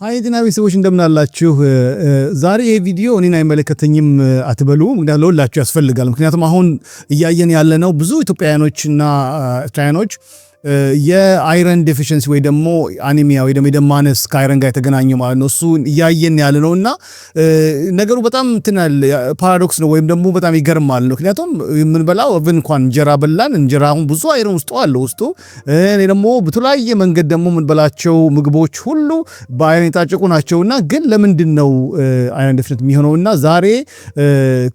ሃይ ዲናሚ ሰዎች እንደምን አላችሁ? ዛሬ ይሄ ቪዲዮ እኔን አይመለከተኝም አትበሉ። ምክንያቱም ለሁላችሁ ያስፈልጋል። ምክንያቱም አሁን እያየን ያለነው ብዙ ኢትዮጵያውያኖችና ኤርትራውያኖች የአይረን ዴፊሽንሲ ወይ ደግሞ አኒሚያ ወይ ደግሞ የደም ማነስ ከአይረን ጋር የተገናኘ ማለት ነው። እሱ እያየን ያለ ነውና ነገሩ በጣም እንትናል ፓራዶክስ ነው ወይም ደግሞ በጣም ይገርማል። ምክንያቱም የምንበላው እንኳን እንጀራ በላን እንጀራውን ብዙ አይረን ውስጡ እኔ ደግሞ በተለያየ መንገድ ደግሞ የምንበላቸው ምግቦች ሁሉ በአይረን የታጨቁ ናቸውና ግን ለምንድን ነው አይረን ዴፊሽንሲ የሚሆነውና ዛሬ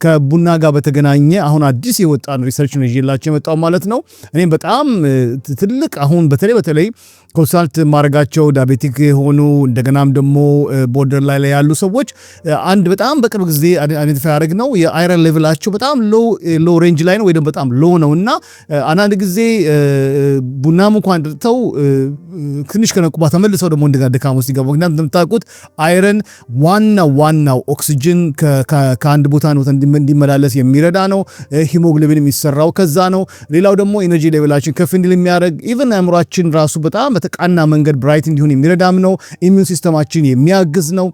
ከቡና ጋር በተገናኘ አሁን አዲስ የወጣ ሪሰርች ነው ይዤላችሁ የመጣው ማለት ነው። እኔም በጣም ትልቅ አሁን በተለይ ኮንሳልት ማድረጋቸው ዳያቤቲክ ሆኑ እንደገናም ደግሞ ቦርደር ላይ ያሉ ሰዎች አንድ በጣም በቅርብ ጊዜ አይደንቲፋይ ያደረግነው የአይረን ሌቭላቸው በጣም ሎ ሬንጅ ላይ ነው ወይ ደግሞ በጣም ሎ ነውና አንዳንድ ጊዜ ቡናም እንኳን ድርተው ትንሽ ከነቁባ ተመልሰው ደግሞ እንደገና ድካም ውስጥ ይገባሉ። ምክንያቱም እንደምታውቁት አይረን ዋናው ኦክሲጅን ከአንድ ቦታ ነው እንዲመላለስ የሚረዳ ነው። ሂሞግሎቢን የሚሰራው ከዛ ነው። ሌላው ደግሞ ኤነርጂ ሌቭላችን ከፍ እንዲል የሚያደርግ ኢቭን አእምሯችን ራሱ በጣም በተቃና መንገድ ብራይት እንዲሆን የሚረዳም ነው። ኢሚዩን ሲስተማችን የሚያግዝ ነው።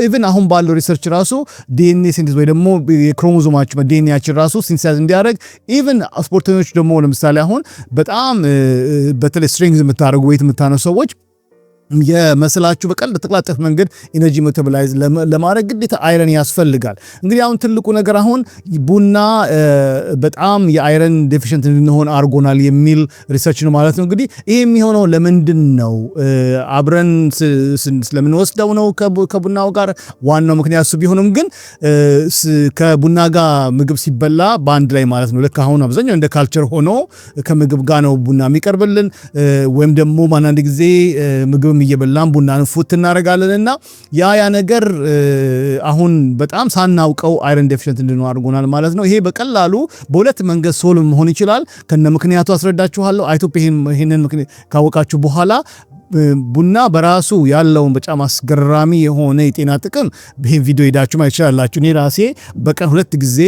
ኢቭን አሁን ባለው ሪሰርች ራሱ ዲኤንኤ ሲንተሲስ ወይ ደግሞ የክሮሞዞማችን ዲኤንኤያችን ራሱ ሲንተሳይዝ እንዲያደርግ ኢቭን ስፖርተኞች ደግሞ ለምሳሌ አሁን በጣም በተለይ ስትሬንግዝ የምታደርጉ ወይት የምታነሱ ሰዎች የመስላችሁ በቀል ተቀላጠፈ መንገድ ኢነርጂ ሜታቦላይዝ ለማድረግ ግዴታ አይረን ያስፈልጋል። እንግዲህ አሁን ትልቁ ነገር አሁን ቡና በጣም የአይረን ዴፊሽንት እንሆን አርጎናል የሚል ሪሰርች ነው ማለት ነው። እንግዲህ ይሄ የሚሆነው ለምንድን ነው? አብረን ስለምንወስደው ነው ከቡናው ጋር ዋናው ምክንያት እሱ ቢሆንም ግን ከቡና ጋር ምግብ ሲበላ ባንድ ላይ ማለት ነው። ልክ አሁን አብዛኛው እንደ ካልቸር ሆኖ ከምግብ ጋር ነው ቡና የሚቀርብልን ወይም ደግሞ አንዳንድ ጊዜ ምግብ እየበላን ቡናን ፉት እናደርጋለንና ያ ነገር አሁን በጣም ሳናውቀው አይረን ዴፊሽንት እንድንሆን አድርጎናል ማለት ነው። ይሄ በቀላሉ በሁለት መንገድ ሶልቭ መሆን ይችላል። ከነ ምክንያቱ አስረዳችኋለሁ። አይቶፕ ይሄንን ምክንያት ካወቃችሁ በኋላ ቡና በራሱ ያለውን በጣም አስገራሚ የሆነ የጤና ጥቅም ይሄን ቪዲዮ ሄዳችሁ ማየት ትችላላችሁ። እኔ ራሴ በቀን 2 ጊዜ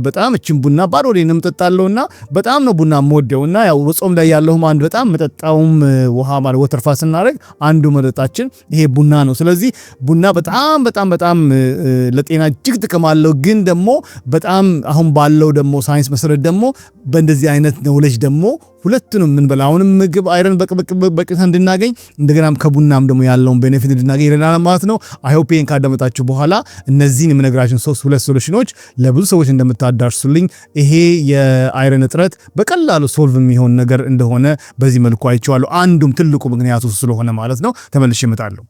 በጣም እቺን ቡና ባዶ ወዴንም ጠጣለውና በጣም ነው ቡና የምወደውና ያው ጾም ላይ ያለውም አንድ በጣም መጠጣውም ውሃ ማለት ወተር ፋስት ስናደርግ አንዱ መጠጣችን ይሄ ቡና ነው። ስለዚህ ቡና በጣም ለጤና እጅግ ጥቅም አለው። ግን ደግሞ በጣም አሁን ባለው ደግሞ ሳይንስ መሰረት ደግሞ በእንደዚህ አይነት ኖሌጅ ደግሞ ሁለቱንም የምንበላውንም ምግብ አይረን በቅት እንድናገኝ እንደገናም ከቡናም ደግሞ ያለውን ቤኔፊት እንድናገኝ ይረዳናል ማለት ነው። አይ ሆፕ ይሄን ካዳመጣችሁ በኋላ እነዚህን የምነግራችሁን ሁለት ሶሉሽኖች ለብዙ ሰዎች እንደምታዳርሱልኝ ይሄ የአይረን እጥረት በቀላሉ ሶልቭ የሚሆን ነገር እንደሆነ በዚህ መልኩ አይቼዋለሁ። አንዱም ትልቁ ምክንያቱ ስለሆነ ማለት ነው። ተመልሼ እመጣለሁ።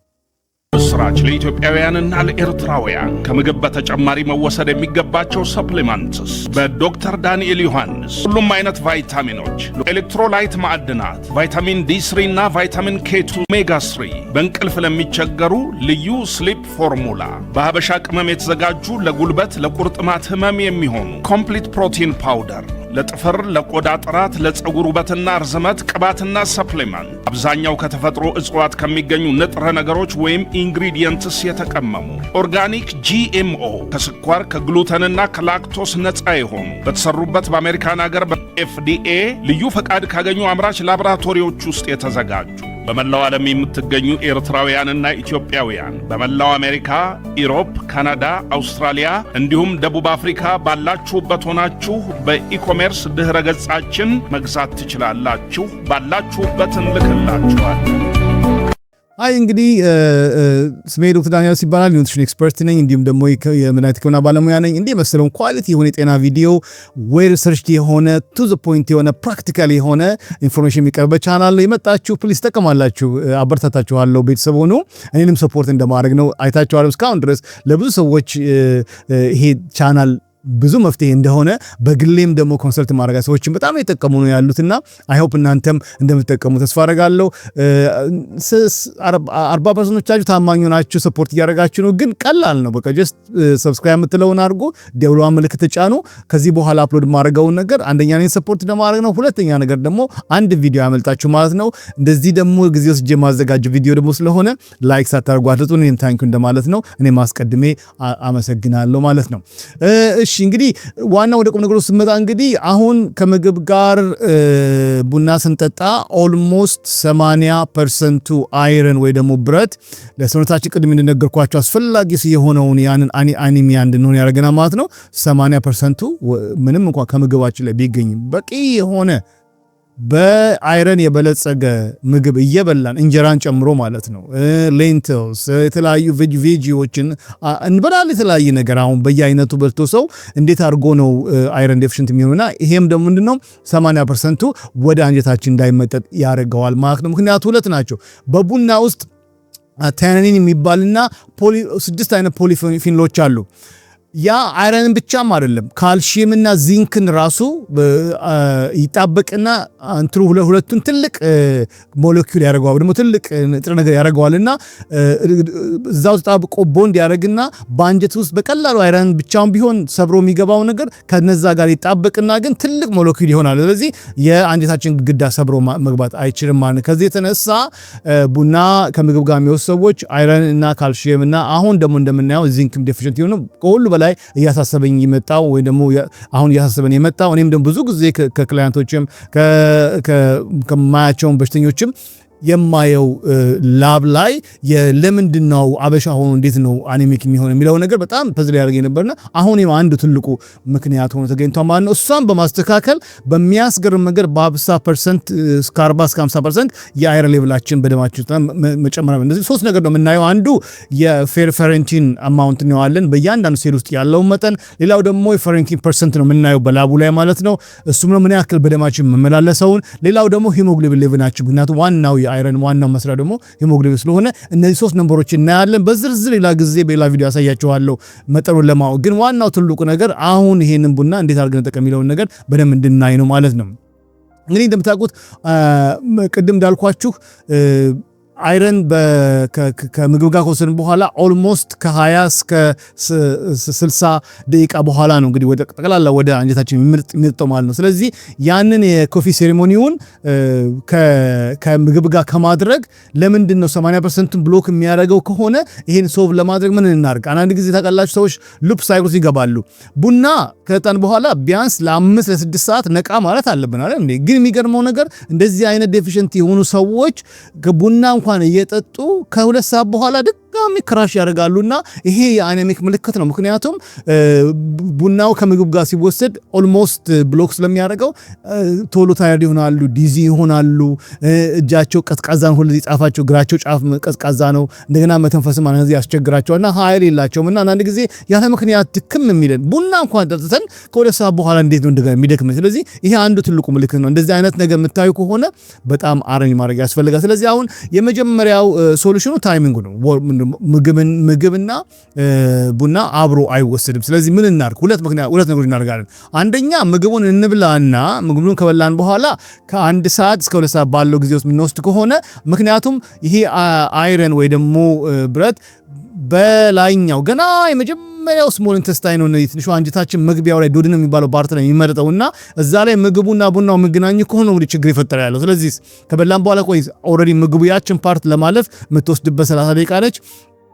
ስራች ለኢትዮጵያውያንና ለኤርትራውያን ከምግብ በተጨማሪ መወሰድ የሚገባቸው ሰፕሊመንትስ በዶክተር ዳንኤል ዮሐንስ ሁሉም አይነት ቫይታሚኖች፣ ኤሌክትሮላይት፣ ማዕድናት፣ ቫይታሚን ዲ3 እና ቫይታሚን ኬ2፣ ኦሜጋ 3 በእንቅልፍ ለሚቸገሩ ልዩ ስሊፕ ፎርሙላ በሀበሻ ቅመም የተዘጋጁ ለጉልበት ለቁርጥማት ህመም የሚሆኑ ኮምፕሊት ፕሮቲን ፓውደር ለጥፍር፣ ለቆዳ ጥራት፣ ለፀጉር ውበትና ርዝመት ቅባትና ሰፕሊመንት አብዛኛው ከተፈጥሮ እጽዋት ከሚገኙ ንጥረ ነገሮች ወይም ኢንግሪዲየንትስ የተቀመሙ ኦርጋኒክ ጂኤምኦ ከስኳር ከግሉተንና ከላክቶስ ነፃ የሆኑ በተሰሩበት በአሜሪካን ሀገር በኤፍዲኤ ልዩ ፈቃድ ካገኙ አምራች ላቦራቶሪዎች ውስጥ የተዘጋጁ በመላው ዓለም የምትገኙ ኤርትራውያንና ኢትዮጵያውያን በመላው አሜሪካ፣ ኢሮፕ፣ ካናዳ፣ አውስትራሊያ እንዲሁም ደቡብ አፍሪካ ባላችሁበት ሆናችሁ በኢኮሜርስ ድህረ ገጻችን መግዛት ትችላላችሁ። ባላችሁበት እንልክላችኋለን። አይ እንግዲህ ስሜ ዶክተር ዳንኤል ይባላል። ኒውትሪሽን ኤክስፐርት ነኝ። እንዲሁም ደግሞ የመድኃኒት ሕክምና ባለሙያ ነኝ። እንዲህ መሰለውን ኳሊቲ የሆነ የጤና ቪዲዮ ወይ ሪሰርች የሆነ ቱ ዘ ፖይንት የሆነ ፕራክቲካል የሆነ ኢንፎርሜሽን የሚቀርብበት ቻናል ይመጣችሁ ፕሊዝ ተጠቀማላችሁ። አበረታታችኋለሁ። ቤተሰብ ሆኑ። እኔንም ሰፖርት እንደማድረግ ነው። አይታችኋል እስካሁን ድረስ ለብዙ ሰዎች ይሄ ቻናል ብዙ መፍትሄ እንደሆነ በግሌም ደግሞ ኮንሰልት ማድረጋ ሰዎችን በጣም የተጠቀሙ ነው ያሉትና አይ ሆፕ እናንተም እንደምትጠቀሙ ተስፋ አደርጋለሁ። 40% ታማኝ ናችሁ፣ ሰፖርት እያደረጋችሁ ነው። ግን ቀላል ነው። በቃ ጀስት ሰብስክራይብ የምትለውን አድርጉ፣ ደውሏን ምልክት ተጫኑ። ከዚህ በኋላ አፕሎድ ማድረጋውን ነገር አንደኛ ነው ሰፖርት ለማድረግ ነው። ሁለተኛ ነገር ደግሞ አንድ ቪዲዮ ያመልጣችሁ ማለት ነው። እንደዚህ ደግሞ ጊዜ ወስጄ ማዘጋጀው ቪዲዮ ደግሞ ስለሆነ ላይክ ሳታደርጉ አትጡ። እኔም ታንኪው እንደማለት ነው። እኔ ማስቀድሜ አመሰግናለሁ ማለት ነው። እሺ እሺ እንግዲህ ዋና ወደ ቁም ነገሩ ስንመጣ እንግዲህ አሁን ከምግብ ጋር ቡና ስንጠጣ ኦልሞስት 80% አይረን ወይ ደግሞ ብረት ለሰውነታችን ቅድም እንደነገርኳቸው አስፈላጊ የሆነውን ያንን አኒሚያ እንድንሆን ያደርገናል ማለት ነው። 80% ምንም እንኳን ከምግባችን ላይ ቢገኝም በቂ የሆነ በአይረን የበለጸገ ምግብ እየበላን እንጀራን ጨምሮ ማለት ነው ሌንትልስ የተለያዩ ቬጂዎችን እንበላለን የተለያየ ነገር አሁን በየአይነቱ በልቶ ሰው እንዴት አድርጎ ነው አይረን ዴፊሽንት የሚሆነውና ይሄም ደግሞ ምንድነው 80% ወደ አንጀታችን እንዳይመጠጥ ያደርገዋል ማለት ነው። ምክንያቱ ሁለት ናቸው። በቡና ውስጥ ታኒን የሚባልና 6 አይነት ፖሊፊኖሎች አሉ። ያ አይረንን ብቻም አይደለም ካልሲየምና ዚንክን ራሱ ይጣበቅና አንትሩ ሁለቱን ትልቅ ሞለኪውል ያደርገዋል ደግሞ ትልቅ ንጥረ ነገር ያደርገዋልና እዛው ተጣብቆ ቦንድ ያደርግና በአንጀት ውስጥ በቀላሉ አይረን ብቻውን ቢሆን ሰብሮ የሚገባው ነገር ከነዛ ጋር ይጣበቅና ግን ትልቅ ሞለኪውል ይሆናል። ስለዚህ የአንጀታችን ግድግዳ ሰብሮ መግባት አይችልም ማለት። ከዚህ የተነሳ ቡና ከምግብ ጋር የሚወስዱ ሰዎች አይረን እና ካልሲየም እና አሁን ደግሞ እንደምናየው ዚንክም ዴፊሽንት ይሆኑ ከሁሉ በላይ እያሳሰበኝ የመጣው ወይ ደግሞ አሁን እያሳሰበኝ የመጣው እኔም ደግሞ ብዙ ጊዜ ከክላይንቶችም ከማያቸውን በሽተኞችም የማየው ላብ ላይ ለምንድነው አበሻ ሆኖ እንዴት ነው አኒሚክ የሚሆነው የሚለው ነገር በጣም ፐዝል ያደርገኝ ነበርና አሁን አንዱ ትልቁ ምክንያት ሆኖ ተገኝቷል ማለት ነው። እሷን በማስተካከል በሚያስገርም ነገር በ50% እስከ 40 እስከ 50% የአይረን ሌቭላችን በደማችን መጨመር ነው። እነዚህ 3 ነገር ነው የምናየው። አንዱ የፌረንቲን አማውንት ነው ያለን በእያንዳንዱ ሴል ውስጥ ያለው መጠን፣ ሌላው ደግሞ የፌረንቲን ፐርሰንት ነው የምናየው በላቡ ላይ ማለት ነው። እሱም ነው ምን ያክል በደማችን መመላለሰውን፣ ሌላው ደግሞ ሂሞግሎቢን ሌቭላችን ምክንያቱም ዋናው አይረን ዋናው መስሪያ ደግሞ ሂሞግሎቢን ስለሆነ እነዚህ 3 ነምበሮች እናያለን። በዝርዝር ሌላ ጊዜ በሌላ ቪዲዮ ያሳያችኋለሁ መጠኑን ለማወቅ። ግን ዋናው ትልቁ ነገር አሁን ይሄንን ቡና እንዴት አድርገን ተጠቀም የሚለውን ነገር በደንብ እንድናይ ነው ማለት ነው። እንግዲህ እንደምታውቁት ቅድም እንዳልኳችሁ አይረን ከምግብ ጋር ከወሰድን በኋላ ኦልሞስት ከ20 እስከ 60 ደቂቃ በኋላ ነው እንግዲህ ወደ ጠቅላላ ወደ አንጀታችን የሚመጣው ማለት ነው። ስለዚህ ያንን የኮፊ ሴሬሞኒውን ከምግብ ጋር ከማድረግ ለምንድን ነው 80% ብሎክ የሚያደርገው ከሆነ ይሄን ሶልቭ ለማድረግ ምን እናርግ? አንዳንድ ጊዜ ታውቃላችሁ ሰዎች ሉፕ ሳይክል ይገባሉ። ቡና ከጠጣን በኋላ ቢያንስ ለ5 ለ6 ሰዓት ነቃ ማለት አለብን አይደል እንዴ? ግን የሚገርመው ነገር እንደዚህ አይነት ዴፊሽንት የሆኑ ሰዎች ቡና እንኳን እየጠጡ ከ2 ሰዓት በኋላ ድጋሚ ክራሽ ያደርጋሉና ይሄ የአኒሚክ ምልክት ነው። ምክንያቱም ቡናው ከምግብ ጋር ሲወሰድ ኦልሞስት ብሎክ ስለሚያደርገው ቶሎ ታይርድ ይሆናሉ፣ ዲዚ ይሆናሉ፣ እጃቸው ቀዝቃዛ ነው፣ ሁሉ ጻፋቸው እግራቸው ጫፍ ቀዝቃዛ ነው፣ እንደገና መተንፈስም አንዚ ያስቸግራቸውና ኃይል የላቸውም እና አንዳንድ ጊዜ ያለ ምክንያት ድክም የሚለን ቡና እንኳን ጠጥተን ከ2 ሰዓት በኋላ እንዴት ነው እንደገና የሚደክም? ስለዚህ ይሄ አንዱ ትልቁ ምልክት ነው። እንደዚህ አይነት ነገር የምታዩ ከሆነ በጣም አረኝ ማድረግ ያስፈልጋል። ስለዚህ አሁን የመጀመሪያው ሶሉሽኑ ታይሚንግ ነው። ምግብና ቡና አብሮ አይወሰድም። ስለዚህ ምን እናርግ? ሁለት ነገሮች እናደርጋለን። አንደኛ ምግቡን እንብላና ምግቡን ከበላን በኋላ ከ1 ሰዓት እስከ 2 ሰዓት ባለው ጊዜ ውስጥ የምንወስድ ከሆነ ምክንያቱም ይሄ አይረን ወይ ደግሞ ብረት በላይኛው ገና የመጀመሪያው ስሞል ኢንተስታይን ነው ትንሹ አንጀታችን መግቢያው ላይ ዶድን የሚባለው ፓርት ላይ የሚመረጠውና እዛ ላይ ምግቡና ቡናው መገናኙ ከሆነ ወደ ችግር ይፈጠር ያለው። ስለዚህ ከበላን በኋላ ቆይ ኦልሬዲ ምግቡ ያችን ፓርት ለማለፍ የምትወስድበት 30 ደቂቃ ነች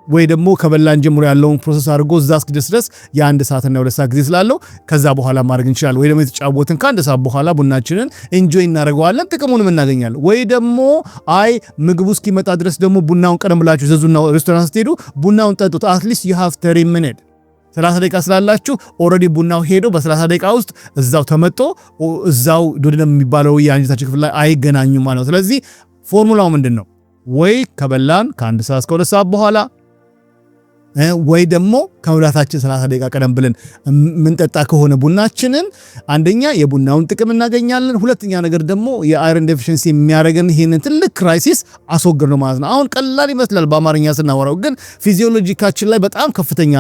ወይ ደግሞ ከበላን ጀምሮ ያለውን ፕሮሰስ አድርጎ እዛ እስኪደርስ ድረስ የ1 ሰዓትና 2 ሰዓት ጊዜ ስላለው ከዛ በኋላ ማድረግ እንችላለን። ወይ ደግሞ የተጫወትን ከ1 ሰዓት በኋላ ቡናችንን ኢንጆይ እናደርገዋለን፣ ጥቅሙንም እናገኛለን። ወይ ደግሞ አይ ምግቡ እስኪመጣ ድረስ ደግሞ ቡናውን ቀደም ብላችሁ ዘዙና ሬስቶራንት ስትሄዱ ቡናውን ጠጡት። አትሊስት you have 30 minutes 30 ደቂቃ ስላላችሁ ኦልሬዲ ቡናው ሄዶ በ30 ደቂቃ ውስጥ እዛው ተመጦ እዛው ዶድነም የሚባለው የአንጀታችን ክፍል ላይ አይገናኙም ማለት ነው። ስለዚህ ፎርሙላው ምንድነው? ወይ ከበላን ከ1 ሰዓት እስከ 2 ሰዓት በኋላ ወይ ደግሞ ከመብላታችን 30 ደቂቃ ቀደም ብለን ምንጠጣ ከሆነ ቡናችንን አንደኛ የቡናውን ጥቅም እናገኛለን፣ ሁለተኛ ነገር ደግሞ የአይረን ዴፊሽንሲ የሚያደርገን ይሄንን ትልቅ ክራይሲስ አስወግድ ነው ማለት ነው። አሁን ቀላል ይመስላል በአማርኛ ስናወራው፣ ግን ፊዚዮሎጂካችን ላይ በጣም ከፍተኛ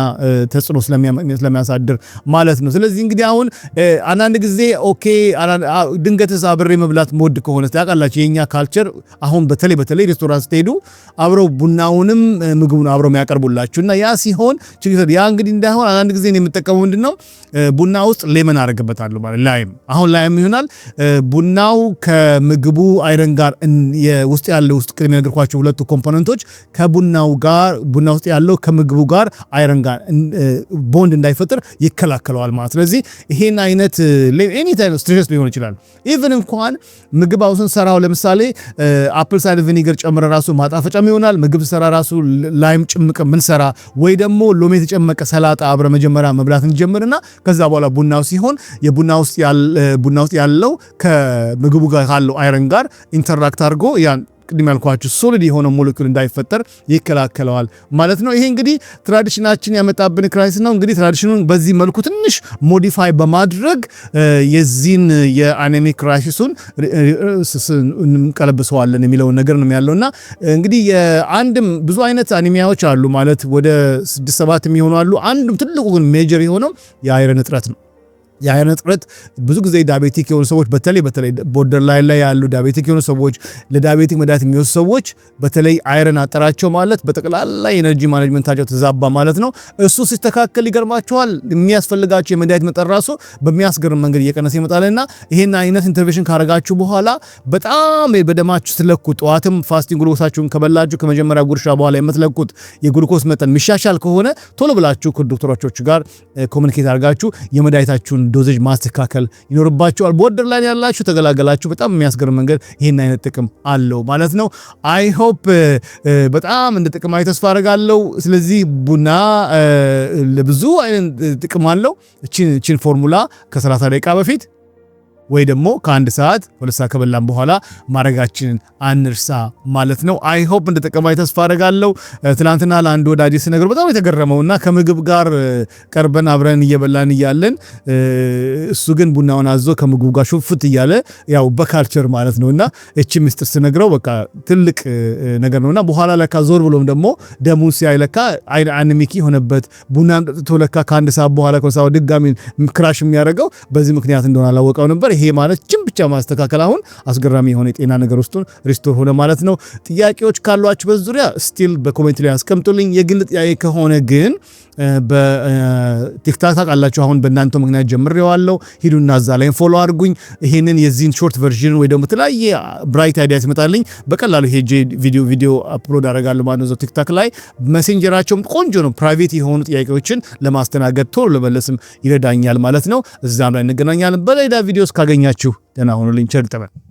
ተጽዕኖ ስለሚያሳድር ማለት ነው። ስለዚህ እንግዲህ አሁን አንዳንድ ጊዜ ኦኬ ድንገትስ አብሬ መብላት ሞድ ከሆነ ታውቃላችሁ የኛ ካልቸር አሁን በተለይ ሬስቶራንት ስትሄዱ አብረው ቡናውንም ምግቡን አብረው የሚያቀርቡላችሁና ያ ሲሆን ያ እንግዲህ እንዳይሆን አንድ ጊዜ ነው የምጠቀመው ምንድነው ቡና ውስጥ ሌመን አደረግበታለሁ ማለት ላይም አሁን ላይም ይሆናል ቡናው ከምግቡ አይረን ጋር ውስጥ ያለው ውስጥ ቅድም ነገርኳችሁ ሁለቱ ኮምፖነንቶች ከቡናው ጋር ቡና ውስጥ ያለው ከምግቡ ጋር አይረን ጋር ቦንድ እንዳይፈጥር ይከላከለዋል ማለት ስለዚህ ይሄን አይነት ኤኒ ታይም ስትሬስ ሊሆን ይችላል ኢቭን እንኳን ምግብ አውሰን ሰራው ለምሳሌ አፕል ሳይደር ቪኒገር ጨምረ ራሱ ማጣፈጫም ይሆናል ምግብ ሰራ ራሱ ላይም ጭምቅ ምን ሰራ ወይ ደግሞ ሎሚ የተጨመቀ ሰላጣ አብረ መጀመሪያ መብላት እንጀምርና ከዛ በኋላ ቡናው ሲሆን የቡና ውስጥ ያለው ከምግቡ ጋር ካለው አይረን ጋር ኢንተራክት አድርጎ ያን ቅድም ያልኳችሁ ሶሊድ የሆነ ሞለኪውል እንዳይፈጠር ይከላከለዋል ማለት ነው። ይሄ እንግዲህ ትራዲሽናችን ያመጣብን ክራይሲስ ነው። እንግዲህ ትራዲሽኑን በዚህ መልኩ ትንሽ ሞዲፋይ በማድረግ የዚህን የአኔሚክ ክራይሲሱን እንቀለብሰዋለን የሚለውን ነገር ነው ያለውና እንግዲህ የአንድም ብዙ አይነት አኒሚያዎች አሉ ማለት ወደ 6-7 የሚሆኑ አሉ። አንድም ትልቁ ግን ሜጀር የሆነው የአይረን እጥረት ነው። የአይረን እጥረት ብዙ ጊዜ ዳያቤቲክ የሆኑ ሰዎች በተለይ ቦርደር ላይ ያሉ ዳያቤቲክ የሆኑ ሰዎች ለዳያቤቲክ መድኃኒት የሚወስዱ ሰዎች በተለይ አይረን አጠራቸው ማለት በጠቅላላ ኤነርጂ ማኔጅመንታቸው ተዛባ ማለት ነው። እሱ ሲስተካከል ይገርማቸዋል የሚያስፈልጋቸው የመድኃኒት መጠን ራሱ በሚያስገርም መንገድ እየቀነሰ ይመጣልና ይሄን አይነት ኢንተርቬንሽን ካረጋችሁ በኋላ በጣም በደማችሁ ስለኩት ጠዋትም ፋስቲንግ ግሉኮሳችሁን ከበላችሁ ከመጀመሪያ ጉርሻ በኋላ የምትለኩት የግሉኮስ መጠን ሚሻሻል ከሆነ ቶሎ ብላችሁ ከዶክተሮቻችሁ ጋር ኮሙኒኬት አድርጋችሁ የመድኃኒታችሁን ዶዜጅ ማስተካከል ይኖርባችኋል። ቦርደር ላይ ያላችሁ ተገላገላችሁ። በጣም የሚያስገርም መንገድ ይሄን አይነት ጥቅም አለው ማለት ነው። አይ ሆፕ በጣም እንደ ጥቅም አይ ተስፋ አደርጋለሁ። ስለዚህ ቡና ለብዙ አይነት ጥቅም አለው። እቺን ፎርሙላ ከ30 ደቂቃ በፊት ወይ ደግሞ ከ1 ሰዓት 2 ሰዓት ከበላን በኋላ ማረጋችንን አንርሳ ማለት ነው። አይ ሆፕ እንደተቀማይ ተስፋ አደርጋለሁ። ትናንትና ለአንድ ወዳጅ ስነግር በጣም የተገረመውና ከምግብ ጋር ቀርበን አብረን እየበላን እያለን እሱ ግን ቡናውን አዞ ከምግቡ ጋር ሹፍት እያለ ያው በካልቸር ማለት ነውና እቺ ምስጥር ስነግረው በቃ ትልቅ ነገር ነውና በኋላ ለካ ዞር ብሎም ደግሞ ደሙን ሲያይለካ አኒሚክ ሆነበት ቡናን ጠጥቶ ለካ ከ1 ሰዓት በኋላ ከሳው ድጋሚ ክራሽ የሚያደርገው በዚህ ምክንያት እንደሆነ አላወቀው ነበር። ይሄ ማለት ጭም ብቻ ማስተካከል አሁን አስገራሚ የሆነ የጤና ነገር ውስጥ ሪስቶር ሆነ ማለት ነው። ጥያቄዎች ካሏችሁ በዙሪያ ስቲል በኮሜንት ላይ አስቀምጡልኝ። የግል ጥያቄ ከሆነ ግን በቲክታክ ታውቃላችሁ አሁን በእናንተ ምክንያት ጀምሬዋለሁ። ሂዱና እዛ ላይ ፎሎ አድርጉኝ። ይሄንን የዚህን ሾርት ቨርዥን ወይ ደግሞ ተለያየ ብራይት አይዲያ ይመጣልኝ በቀላሉ ሄጄ ቪዲዮ አፕሎድ አደርጋለሁ ማለት ነው ቲክታክ ላይ። ሜሴንጀራቸውም ቆንጆ ነው። ፕራይቬት የሆኑ ጥያቄዎችን ለማስተናገድ ቶሎ ለመለስም ይረዳኛል ማለት ነው። እዛም ላይ እንገናኛለን። በሌላ ቪዲዮስ ካገኛችሁ ደህና ሁኑልኝ። ቸር ይግጠመን።